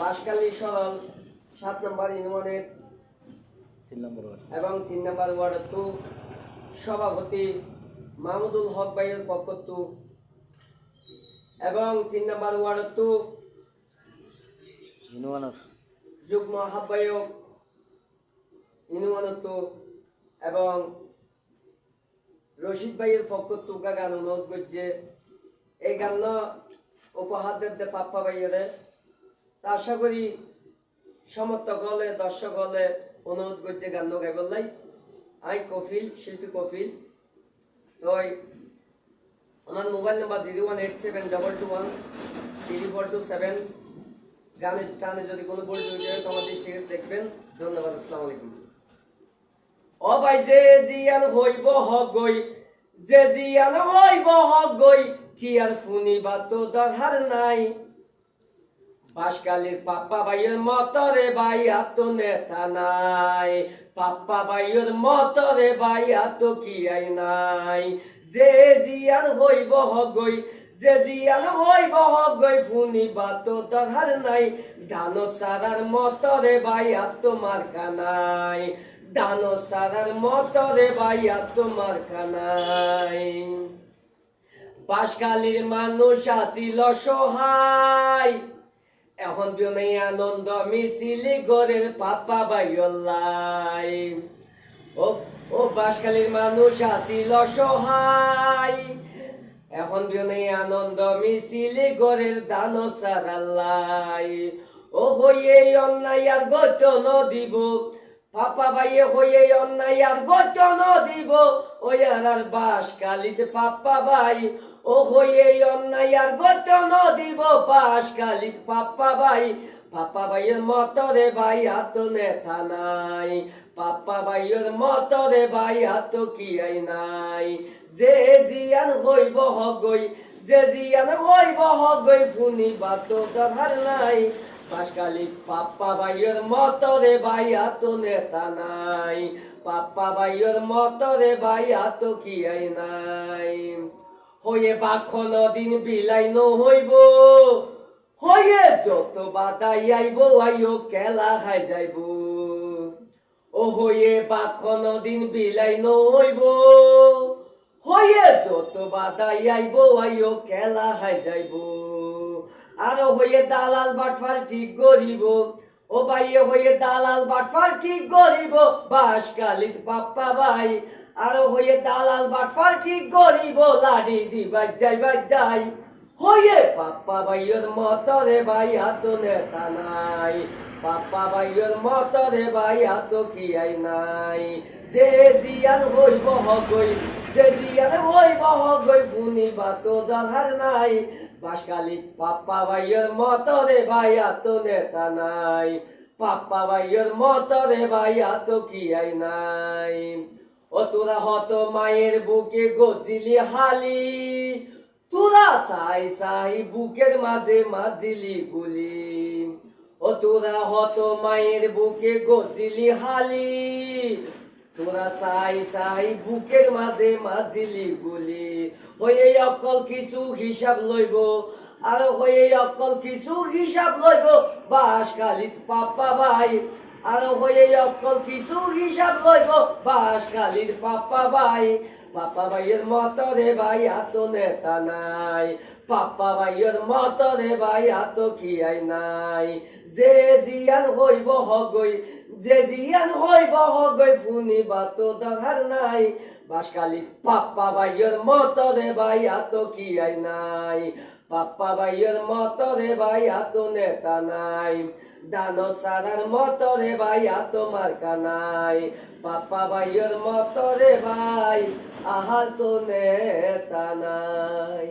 বাঁশখালী সরল 7 নম্বর ইউনিয়নের 3 নম্বর ওয়ার্ড এবং 3 নম্বর ওয়ার্ড টু সভাপতি মাহমুদুল হক ভাইয়ের পক্ষ টু এবং 3 নম্বর ওয়ার্ড টু ইউনিয়নের যুগ্ম আহ্বায়ক ইউনিয়ন টু এবং রশিদ ভাইয়ের পক্ষ টু গান অনুরোধ করছে এই গান উপহার দিতে পাপ্পা ভাইয়ের তা আশা করি সমর্থক হলে দর্শক হলে অনুরোধ করছে গান গাই বললাই আই কফিল শিল্পী কফিল তো আমার মোবাইল নাম্বার 01872213427 গানের টানে যদি কোনো বই জড়িত হয় তোমার দৃষ্টিকে দেখবেন। ধন্যবাদ। আসসালামু আলাইকুম। ও ভাই যে জিয়ান হইব হক গই যে জিয়ান হইব হক গই কি আর ফুনিবা তো দরকার নাই বাঁশখালীর পাপ্পা ভাইয়ের মতরে ভাই এত নেতা নাই পাপ্পা ভাইয়ের মতরে ভাই এত কি আই নাই যে জিয়ান হইব হক গই যে জিয়ান হইব হক গই ফুনিবা তো দরকার নাই ধানো সারার মতরে ভাই এত মার্কা নাই দানো সারার মতরে ভাই এত মার্কা নাই বাঁশখালীর মানুষ আসিল সহায় এখন বিনয় আনন্দ মিছিলি গরের পাপ্পা ভাইয়াল্লাই ও বাঁশখালীর মানুষ আসিল সহায় এখন বিনয় আনন্দ মিছিলি গরের দানো সারাল্লাই ও হইয়ে অন্যায় আর গত দিব পাপা ভাইয়ে হইয়ে অন্যায় আর গত দিব ওই আর বাঁশখালীতে পাপ্পা ভাই ও হইয়ে অন্যায় আর গত দিব বাঁশখালীতে পাপ্পা ভাইয়ের মতরে ভাই এত নেতা নাই পাপ্পা ভাইয়ের মতরে ভাই এত কি আই নাই যে জিয়ান হইব হগই যে জিয়ান হইব হগই ফুনিবা তো দরকার নাই বাঁশখালী পাপ্পা ভাইয়ের মতরে ভাই এত নেতা নাই পাপ্পা ভাইয়ের মতরে ভাই এত কি আই নাই হয়ে বাখন দিন বিলাই নহইব হয়ে যত বাদাই আইব আইও কেলা খাই যাইব ও হয়ে বাখন দিন বিলাই নহইব হয়ে যত বাদাই আইব আইও কেলা খাই যাইব আর হয়ে দালাল বাটফার ঠিক করিব ও ভাইয়ে হয়ে দালাল বাটফার ঠিক করিব বাঁশখালীর পাপ্পা ভাই আর হয়ে দালাল বাটফার ঠিক করিব লাডি দিবা যাই হয়ে পাপ্পা ভাইয়ের মতরে ভাই এত নেতা নাই পাপ্পা ভাইয়ের মতরে ভাই এত কি আই নাই যে জিয়ান হইব হগই যে জিয়ান হইব হগই ফুনিবা তো দরকার নাই বাঁশখালীর পাপ্পা ভাইয়ের মতরে ভাই এত নেতা নাই পাপ্পা ভাইয়ের মতরে ভাই এত কি আই নাই ও তোরা হত মায়ের বুকে গজিলি হালি তোরা সাই সাই বুকের মাঝে মাঝিলি গুলি ও তোরা হত মায়ের বুকে গজিলি হালি তোরা সাই সাই বুকের মাঝে মাঝিলি গুলি হয়ে অকল কিছু হিসাব লইব আর হয়ে অকল কিছু হিসাব লইব বাঁশখালীর পাপ্পা ভাই আর হয়ে অকল কিছু হিসাব লইব বাঁশখালীর পাপ্পা ভাইয়ের মতরে ভাই এত নেতা নাই পাপ্পা ভাইয়ের মতরে ভাই এত কি আই নাই যে জিয়ান হইব হগই যে জিয়ান হইব হগই ফুনিবা তো দরকার নাই বাঁশখালীর পাপ্পা ভাইয়ের মতরে ভাই এত কি আই নাই পাপ্পা ভাইয়ের মতরে ভাই এত নেতা নাই দানো সারার মতরে ভাই এত মার্কা নাই পাপ্পা ভাইয়ের মতরে ভাই আহার তো নেতা নাই।